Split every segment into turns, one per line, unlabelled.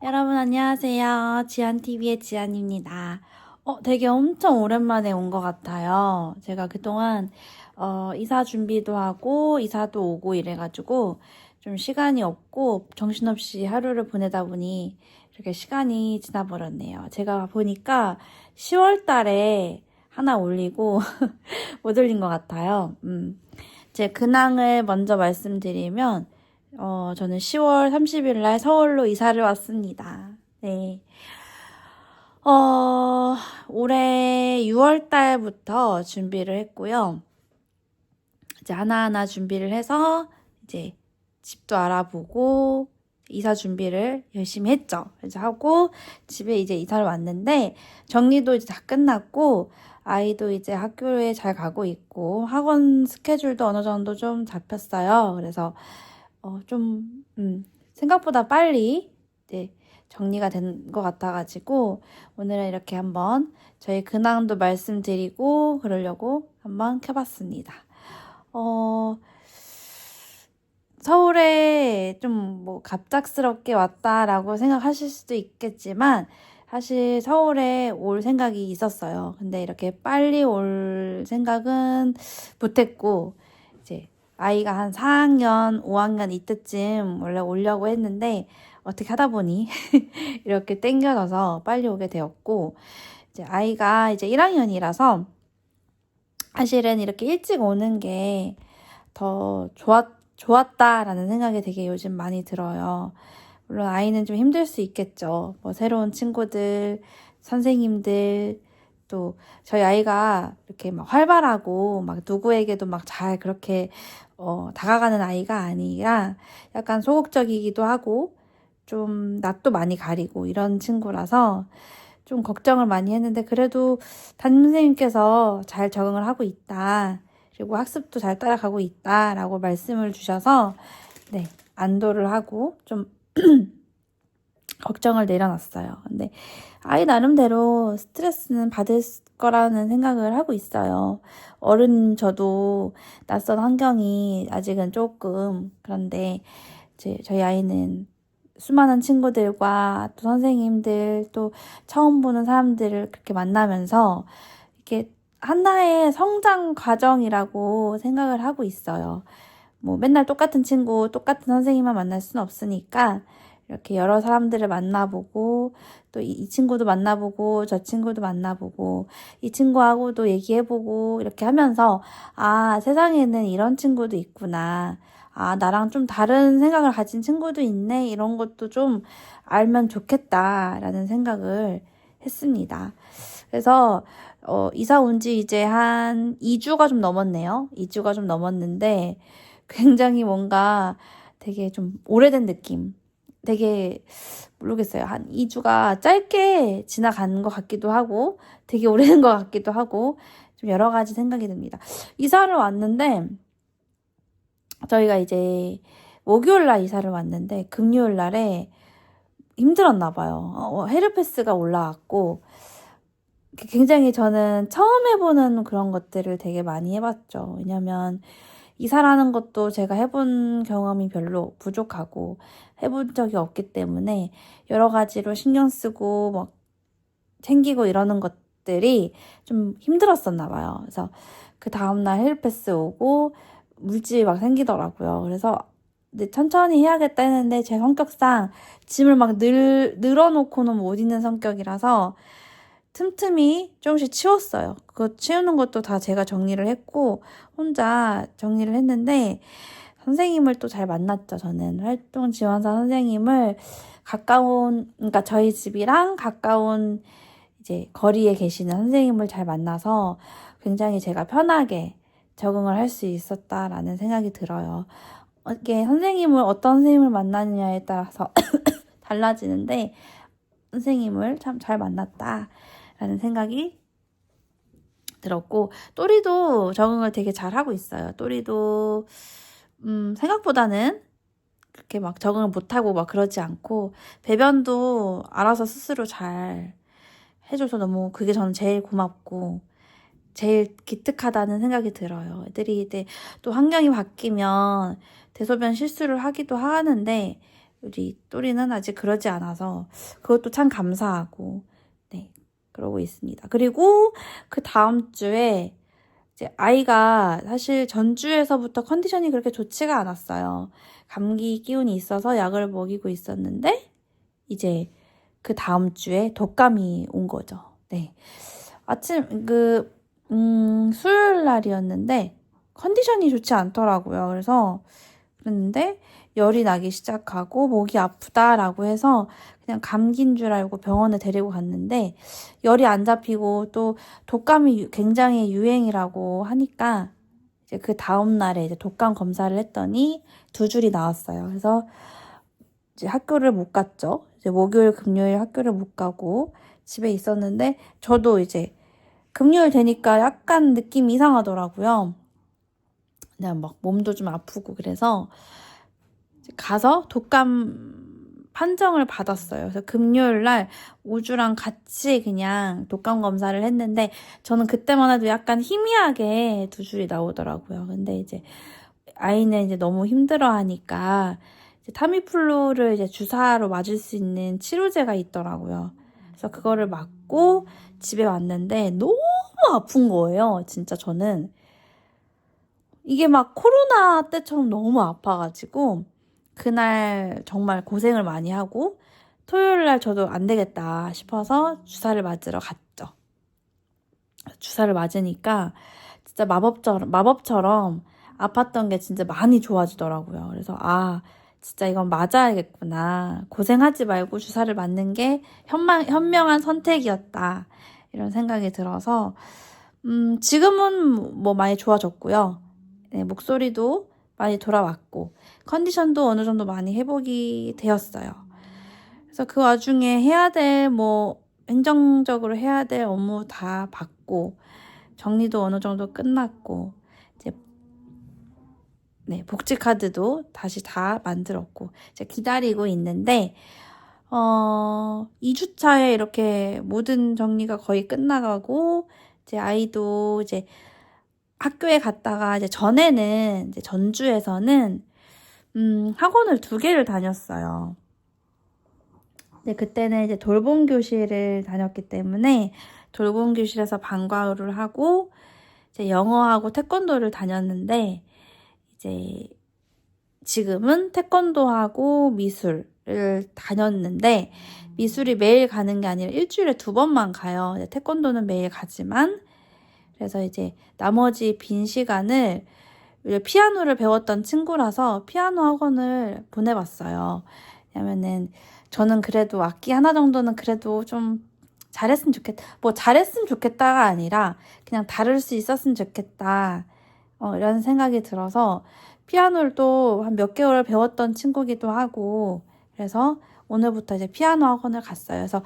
여러분 안녕하세요. 지안TV의 지안입니다. 되게 엄청 오랜만에 온 것 같아요. 제가 그동안 이사 준비도 하고 이사도 오고 이래가지고 좀 시간이 없고 정신없이 하루를 보내다 보니 이렇게 시간이 지나버렸네요. 제가 보니까 10월 달에 하나 올리고 못 올린 것 같아요. 제 근황을 먼저 말씀드리면 저는 10월 30일 날 서울로 이사를 왔습니다. 네. 어, 올해 6월 달부터 준비를 했고요. 이제 하나하나 준비를 해서 이제 집도 알아보고 이사 준비를 열심히 했죠. 그래서 하고 집에 이제 이사를 왔는데 정리도 이제 다 끝났고 아이도 이제 학교에 잘 가고 있고 학원 스케줄도 어느 정도 좀 잡혔어요. 그래서 생각보다 빨리 이제 정리가 된 것 같아가지고 오늘은 이렇게 한번 저희 근황도 말씀드리고 그러려고 한번 켜봤습니다. 서울에 좀 뭐 갑작스럽게 왔다라고 생각하실 수도 있겠지만 사실 서울에 올 생각이 있었어요. 근데 이렇게 빨리 올 생각은 못했고 이제 아이가 한 4학년, 5학년 이때쯤 원래 오려고 했는데 어떻게 하다 보니 이렇게 땡겨져서 빨리 오게 되었고 이제 아이가 이제 1학년이라서 사실은 이렇게 일찍 오는 게 더 좋았다라는 생각이 되게 요즘 많이 들어요. 물론 아이는 좀 힘들 수 있겠죠. 뭐 새로운 친구들, 선생님들, 또 저희 아이가 이렇게 막 활발하고 막 누구에게도 막 잘 그렇게 다가가는 아이가 아니라 약간 소극적이기도 하고 좀 낯도 많이 가리고 이런 친구라서 좀 걱정을 많이 했는데 그래도 담임 선생님께서 잘 적응을 하고 있다. 그리고 학습도 잘 따라가고 있다라고 말씀을 주셔서 네, 안도를 하고 좀 걱정을 내려놨어요. 근데 아이 나름대로 스트레스는 받을 거라는 생각을 하고 있어요. 어른 저도 낯선 환경이 아직은 조금 그런데 이제 저희 아이는 수많은 친구들과 또 선생님들 또 처음 보는 사람들을 그렇게 만나면서 이렇게 하나의 성장 과정이라고 생각을 하고 있어요. 뭐 맨날 똑같은 친구, 똑같은 선생님만 만날 수는 없으니까 이렇게 여러 사람들을 만나보고 또 이 친구도 만나보고 저 친구도 만나보고 이 친구하고도 얘기해보고 이렇게 하면서 아, 세상에는 이런 친구도 있구나. 아, 나랑 좀 다른 생각을 가진 친구도 있네. 이런 것도 좀 알면 좋겠다라는 생각을 했습니다. 그래서 이사 온 지 이제 한 2주가 좀 넘었네요. 2주가 좀 넘었는데 굉장히 뭔가 되게 좀 오래된 느낌. 되게 모르겠어요. 한 2주가 짧게 지나간 것 같기도 하고 되게 오래된 것 같기도 하고 좀 여러 가지 생각이 듭니다. 이사를 왔는데 저희가 이제 목요일 날 이사를 왔는데 금요일 날에 힘들었나 봐요. 헤르페스가 올라왔고 굉장히 저는 처음 해보는 그런 것들을 되게 많이 해봤죠. 왜냐면 이사라는 것도 제가 해본 경험이 별로 부족하고 해본 적이 없기 때문에 여러 가지로 신경 쓰고 막 챙기고 이러는 것들이 좀 힘들었었나 봐요. 그래서 그 다음날 헬패스 오고 물집이 막 생기더라고요. 그래서 근데 천천히 해야겠다 했는데 제 성격상 짐을 막 늘어놓고는 못 있는 성격이라서 틈틈이 조금씩 치웠어요. 그거 치우는 것도 다 제가 정리를 했고 혼자 정리를 했는데 선생님을 또 잘 만났죠. 저는 활동 지원사 선생님을 그러니까 저희 집이랑 가까운 이제 거리에 계시는 선생님을 잘 만나서 굉장히 제가 편하게 적응을 할 수 있었다라는 생각이 들어요. 이게 어떤 선생님을 만나느냐에 따라서 달라지는데 선생님을 참 잘 만났다라는 생각이 들었고 또리도 적응을 되게 잘하고 있어요. 또리도 생각보다는 그렇게 막 적응을 못하고 막 그러지 않고 배변도 알아서 스스로 잘 해줘서 너무 그게 저는 제일 고맙고 제일 기특하다는 생각이 들어요. 애들이 이제 또 환경이 바뀌면 대소변 실수를 하기도 하는데 우리 또리는 아직 그러지 않아서 그것도 참 감사하고, 네, 그러고 있습니다. 그리고 그 다음 주에 이제 아이가 사실 전주에서부터 컨디션이 그렇게 좋지가 않았어요. 감기 기운이 있어서 약을 먹이고 있었는데 이제 그 다음 주에 독감이 온 거죠. 네. 아침 수요일 날이었는데 컨디션이 좋지 않더라고요. 그랬는데 열이 나기 시작하고 목이 아프다라고 해서 그냥 감기인 줄 알고 병원에 데리고 갔는데 열이 안 잡히고 또 독감이 굉장히 유행이라고 하니까 이제 그 다음 날에 이제 독감 검사를 했더니 2줄이 나왔어요. 그래서 이제 학교를 못 갔죠. 이제 목요일, 금요일 학교를 못 가고 집에 있었는데 저도 이제 금요일 되니까 약간 느낌이 이상하더라고요. 그냥 막 몸도 좀 아프고 그래서 가서 독감 판정을 받았어요. 그래서 금요일 날 우주랑 같이 그냥 독감 검사를 했는데 저는 그때만 해도 약간 희미하게 2줄이 나오더라고요. 근데 이제 아이는 이제 너무 힘들어 하니까 타미플루를 이제 주사로 맞을 수 있는 치료제가 있더라고요. 그래서 그거를 맞고 집에 왔는데 너무 아픈 거예요. 진짜 저는. 이게 막 코로나 때처럼 너무 아파가지고 그날 정말 고생을 많이 하고 토요일 날 저도 안 되겠다 싶어서 주사를 맞으러 갔죠. 주사를 맞으니까 진짜 마법처럼 아팠던 게 진짜 많이 좋아지더라고요. 그래서 진짜 이건 맞아야겠구나. 고생하지 말고 주사를 맞는 게 현명한 선택이었다. 이런 생각이 들어서 지금은 뭐 많이 좋아졌고요. 네, 목소리도 많이 돌아왔고 컨디션도 어느 정도 많이 회복이 되었어요. 그래서 그 와중에 행정적으로 해야 될 업무 다 받고 정리도 어느 정도 끝났고 이제 네, 복지 카드도 다시 다 만들었고 이제 기다리고 있는데 2주차에 이렇게 모든 정리가 거의 끝나가고 이제 아이도 이제 학교에 갔다가 이제 전에는 이제 전주에서는 학원을 2개를 다녔어요. 근데 그때는 이제 돌봄 교실을 다녔기 때문에 돌봄 교실에서 방과후를 하고 이제 영어하고 태권도를 다녔는데 이제 지금은 태권도하고 미술을 다녔는데 미술이 매일 가는 게 아니라 일주일에 2번만 가요. 태권도는 매일 가지만 그래서 이제 나머지 빈 시간을 피아노를 배웠던 친구라서 피아노 학원을 보내봤어요. 왜냐면은 저는 그래도 악기 하나 정도는 그래도 좀 잘했으면 좋겠다. 뭐 잘했으면 좋겠다가 아니라 그냥 다룰 수 있었으면 좋겠다. 이런 생각이 들어서 피아노를 또 한 몇 개월 배웠던 친구기도 하고 그래서 오늘부터 이제 피아노 학원을 갔어요. 그래서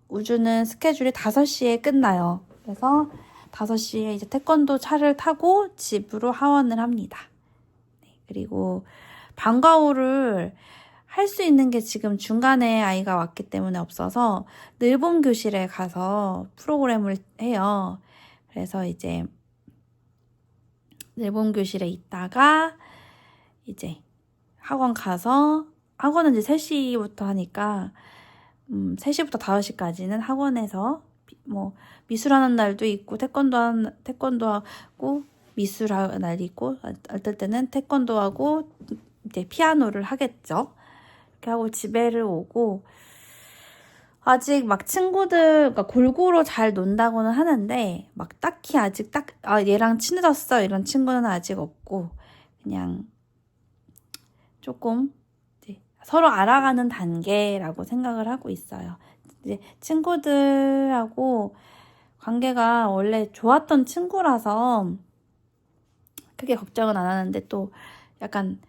우주는 스케줄이 5시에 끝나요. 그래서 5시에 이제 태권도 차를 타고 집으로 하원을 합니다. 네, 그리고 방과후를 할 수 있는 게 지금 중간에 아이가 왔기 때문에 없어서 늘봄 교실에 가서 프로그램을 해요. 그래서 이제 늘봄 교실에 있다가 이제 학원 가서 학원은 이제 3시부터 하니까 3시부터 5시까지는 학원에서 뭐 미술하는 날도 있고 태권도하고 미술하는 날이 있고 어떨 때는 태권도하고 이제 피아노를 하겠죠. 이렇게 하고 집에를 오고 아직 막 친구들 그러니까 골고루 잘 논다고는 하는데 막 딱히 아직 얘랑 친해졌어 이런 친구는 아직 없고 그냥 조금 이제 서로 알아가는 단계라고 생각을 하고 있어요. 이제 친구들하고 관계가 원래 좋았던 친구라서 크게 걱정은 안 하는데 또 약간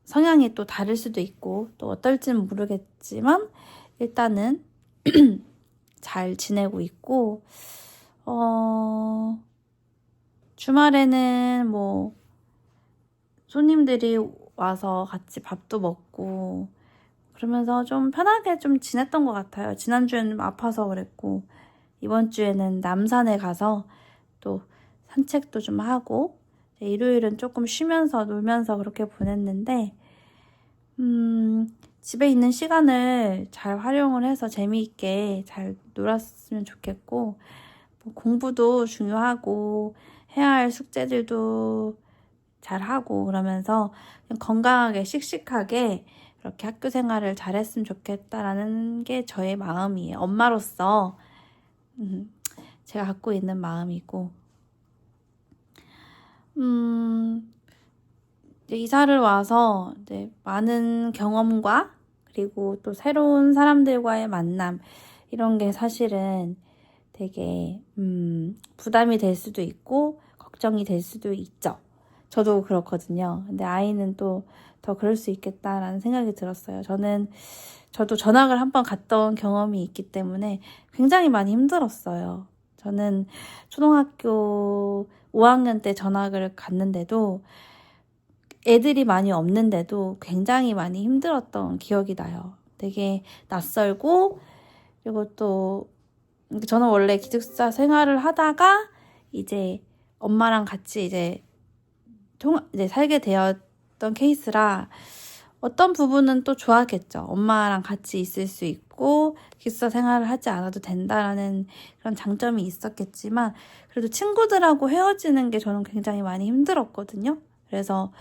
성향이 또 다를 수도 있고 또 어떨지는 모르겠지만 일단은 잘 지내고 있고 주말에는 뭐 손님들이 와서 같이 밥도 먹고 그러면서 좀 편하게 좀 지냈던 것 같아요. 지난주에는 좀 아파서 그랬고 이번 주에는 남산에 가서 또 산책도 좀 하고 일요일은 조금 쉬면서 놀면서 그렇게 보냈는데 집에 있는 시간을 잘 활용을 해서 재미있게 잘 놀았으면 좋겠고, 뭐 공부도 중요하고, 해야 할 숙제들도 잘 하고, 그러면서 그냥 건강하게, 씩씩하게 이렇게 학교 생활을 잘 했으면 좋겠다라는 게 저의 마음이에요. 엄마로서, 제가 갖고 있는 마음이고, 이제 이사를 와서 이제 많은 경험과 그리고 또 새로운 사람들과의 만남 이런 게 사실은 되게 부담이 될 수도 있고 걱정이 될 수도 있죠. 저도 그렇거든요. 근데 아이는 또 더 그럴 수 있겠다라는 생각이 들었어요. 저도 전학을 한번 갔다 온 경험이 있기 때문에 굉장히 많이 힘들었어요. 저는 초등학교 5학년 때 전학을 갔는데도 애들이 많이 없는데도 굉장히 많이 힘들었던 기억이 나요. 되게 낯설고, 그리고 또 저는 원래 기숙사 생활을 하다가 이제 엄마랑 같이 이제 살게 되었던 케이스라 어떤 부분은 또 좋았겠죠. 엄마랑 같이 있을 수 있고 기숙사 생활을 하지 않아도 된다라는 그런 장점이 있었겠지만 그래도 친구들하고 헤어지는 게 저는 굉장히 많이 힘들었거든요. 그래서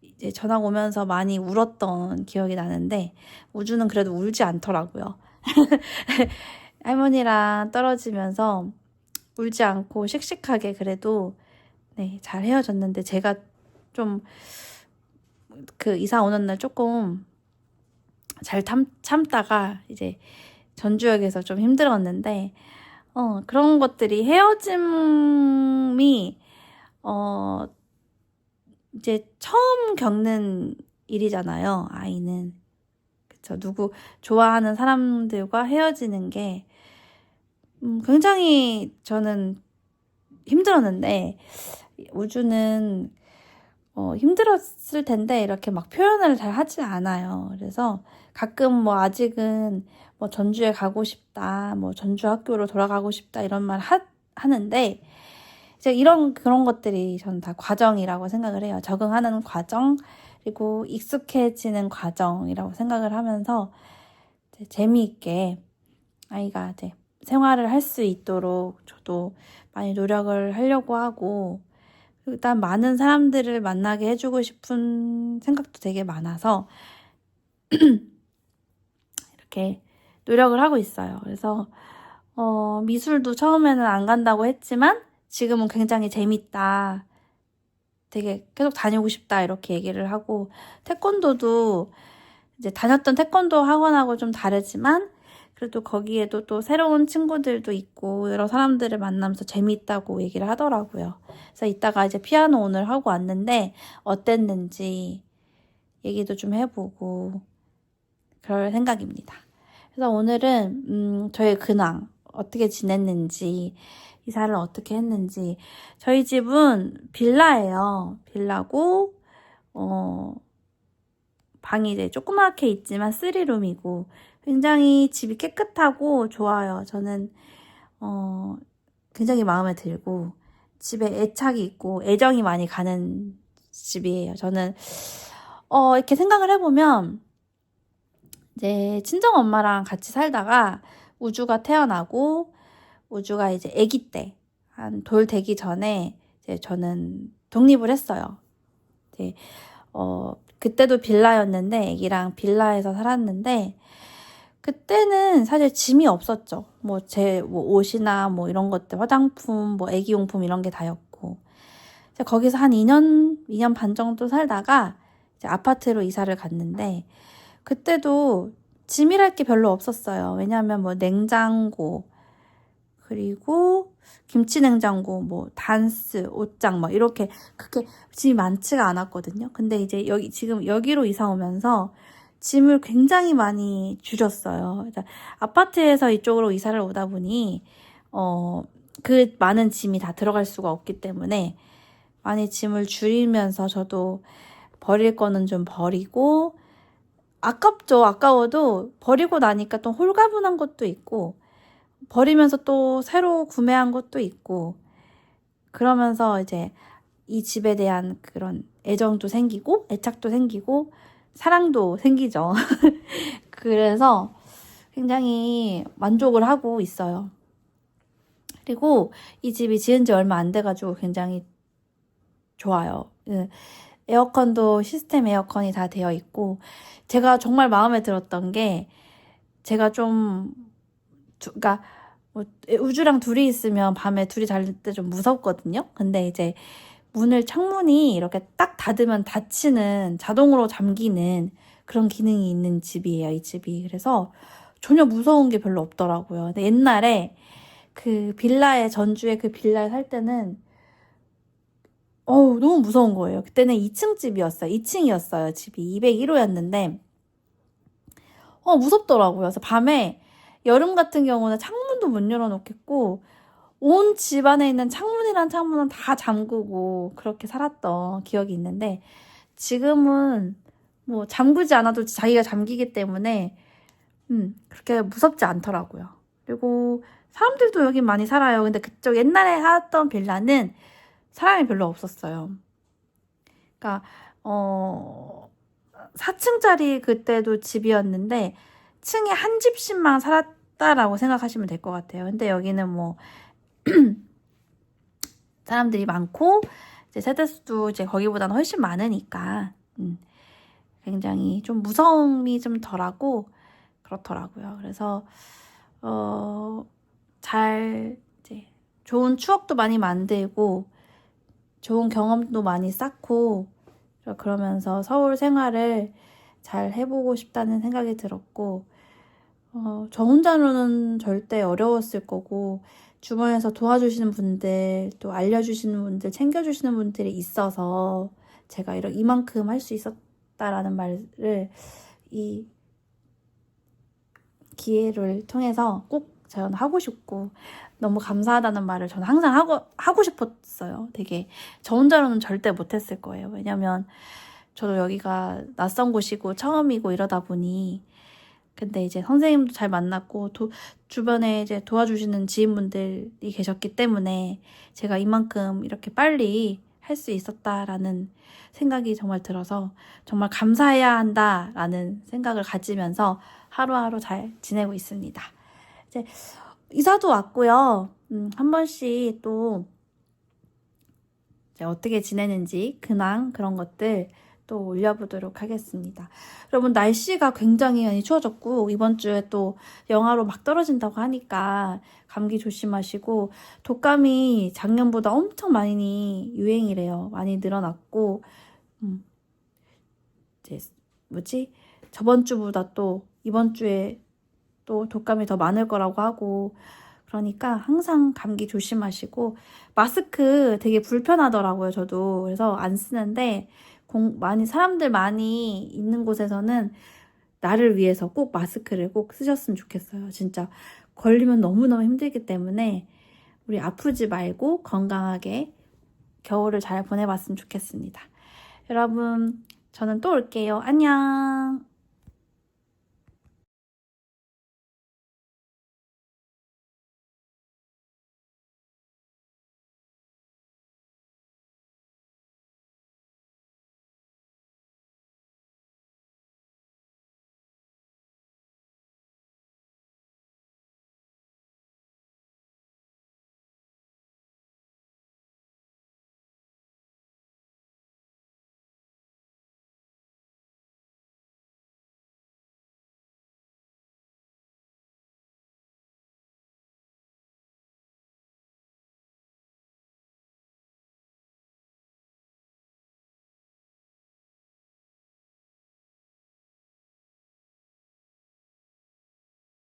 이제 전학 오면서 많이 울었던 기억이 나는데 우주는 그래도 울지 않더라고요. 할머니랑 떨어지면서 울지 않고 씩씩하게 그래도 네, 잘 헤어졌는데 제가 좀 그 이사 오는 날 조금 잘 참다가 이제 전주역에서 좀 힘들었는데 그런 것들이 헤어짐이 이제 처음 겪는 일이잖아요. 아이는 그쵸. 누구 좋아하는 사람들과 헤어지는 게 굉장히 저는 힘들었는데 우주는 힘들었을 텐데 이렇게 막 표현을 잘 하지 않아요. 그래서 가끔 뭐 아직은 뭐 전주에 가고 싶다, 뭐 전주 학교로 돌아가고 싶다 이런 말 하는데 이제 그런 것들이 저는 다 과정이라고 생각을 해요. 적응하는 과정 그리고 익숙해지는 과정이라고 생각을 하면서 이제 재미있게 아이가 이제 생활을 할 수 있도록 저도 많이 노력을 하려고 하고 일단 많은 사람들을 만나게 해주고 싶은 생각도 되게 많아서 이렇게 노력을 하고 있어요. 그래서 미술도 처음에는 안 간다고 했지만 지금은 굉장히 재밌다. 되게 계속 다니고 싶다 이렇게 얘기를 하고 태권도도 이제 다녔던 태권도 학원하고 좀 다르지만 그래도 거기에도 또 새로운 친구들도 있고 여러 사람들을 만나면서 재미있다고 얘기를 하더라고요. 그래서 이따가 이제 피아노 오늘 하고 왔는데 어땠는지 얘기도 좀 해보고 그럴 생각입니다. 그래서 오늘은 저희 근황 어떻게 지냈는지 이사를 어떻게 했는지 저희 집은 빌라예요. 빌라고 방이 이제 조그맣게 있지만 3룸이고 굉장히 집이 깨끗하고 좋아요. 저는 굉장히 마음에 들고 집에 애착이 있고 애정이 많이 가는 집이에요. 저는 이렇게 생각을 해보면 이제 친정 엄마랑 같이 살다가 우주가 태어나고 우주가 이제 아기 때 한 돌 되기 전에 이제 저는 독립을 했어요. 이제 그때도 빌라였는데 아기랑 빌라에서 살았는데 그때는 사실 짐이 없었죠. 뭐 제 옷이나 뭐 이런 것들 화장품 뭐 아기용품 이런 게 다였고 이제 거기서 한 2년 반 정도 살다가 이제 아파트로 이사를 갔는데 그때도 짐이랄 게 별로 없었어요. 왜냐하면 뭐 냉장고 그리고 김치 냉장고, 뭐 단스, 옷장 뭐 이렇게 그렇게 짐이 많지가 않았거든요. 근데 이제 지금 여기로 이사 오면서 짐을 굉장히 많이 줄였어요. 그러니까 아파트에서 이쪽으로 이사를 오다 보니 그 많은 짐이 다 들어갈 수가 없기 때문에 많이 짐을 줄이면서 저도 버릴 거는 좀 버리고 아깝죠. 아까워도 버리고 나니까 또 홀가분한 것도 있고 버리면서 또 새로 구매한 것도 있고 그러면서 이제 이 집에 대한 그런 애정도 생기고 애착도 생기고 사랑도 생기죠. 그래서 굉장히 만족을 하고 있어요. 그리고 이 집이 지은 지 얼마 안 돼가지고 굉장히 좋아요. 에어컨도 시스템 에어컨이 다 되어 있고, 제가 정말 마음에 들었던 게, 제가 좀, 그러니까 뭐 우주랑 둘이 있으면 밤에 둘이 잘 때 좀 무섭거든요. 근데 이제 창문이 이렇게 딱 닫으면 닫히는, 자동으로 잠기는 그런 기능이 있는 집이에요, 이 집이. 그래서 전혀 무서운 게 별로 없더라고요. 근데 옛날에 전주에 그 빌라에 살 때는 너무 무서운 거예요. 그때는 2층 집이었어요. 2층이었어요. 집이 201호였는데 무섭더라고요. 그래서 밤에 여름 같은 경우는 창문도 못 열어놓겠고 온 집 안에 있는 창문이란 창문은 다 잠그고 그렇게 살았던 기억이 있는데, 지금은 뭐 잠그지 않아도 자기가 잠기기 때문에 그렇게 무섭지 않더라고요. 그리고 사람들도 여기 많이 살아요. 근데 그쪽 옛날에 살았던 빌라는 사람이 별로 없었어요. 그러니까 4층짜리 그때도 집이었는데 층에 한 집씩만 살았다라고 생각하시면 될 것 같아요. 근데 여기는 뭐 사람들이 많고 이제 세대수도 이제 거기보다는 훨씬 많으니까 굉장히 좀 무서움이 좀 덜하고 그렇더라고요. 그래서 잘 이제 좋은 추억도 많이 만들고 좋은 경험도 많이 쌓고 그러면서 서울 생활을 잘 해보고 싶다는 생각이 들었고, 저 혼자로는 절대 어려웠을 거고, 주변에서 도와주시는 분들, 또 알려주시는 분들, 챙겨주시는 분들이 있어서 제가 이만큼 할 수 있었다라는 말을 이 기회를 통해서 꼭 저는 하고 싶고, 너무 감사하다는 말을 저는 항상 하고 싶었어요. 되게 저 혼자로는 절대 못했을 거예요. 왜냐면 저도 여기가 낯선 곳이고 처음이고 이러다 보니, 근데 이제 선생님도 잘 만났고 주변에 이제 도와주시는 지인분들이 계셨기 때문에 제가 이만큼 이렇게 빨리 할 수 있었다라는 생각이 정말 들어서 정말 감사해야 한다라는 생각을 가지면서 하루하루 잘 지내고 있습니다. 이제 이사도 왔고요. 한 번씩 또 이제 어떻게 지내는지 근황 그런 것들 또 올려보도록 하겠습니다. 여러분, 날씨가 굉장히 많이 추워졌고 이번 주에 또 영하로 막 떨어진다고 하니까 감기 조심하시고, 독감이 작년보다 엄청 많이 유행이래요. 많이 늘어났고 이제 저번 주보다 또 이번 주에 또 독감이 더 많을 거라고 하고, 그러니까 항상 감기 조심하시고, 마스크 되게 불편하더라고요, 저도. 그래서 안 쓰는데, 사람들 많이 있는 곳에서는 나를 위해서 꼭 마스크를 꼭 쓰셨으면 좋겠어요. 진짜 걸리면 너무너무 힘들기 때문에 우리 아프지 말고 건강하게 겨울을 잘 보내봤으면 좋겠습니다. 여러분, 저는 또 올게요. 안녕.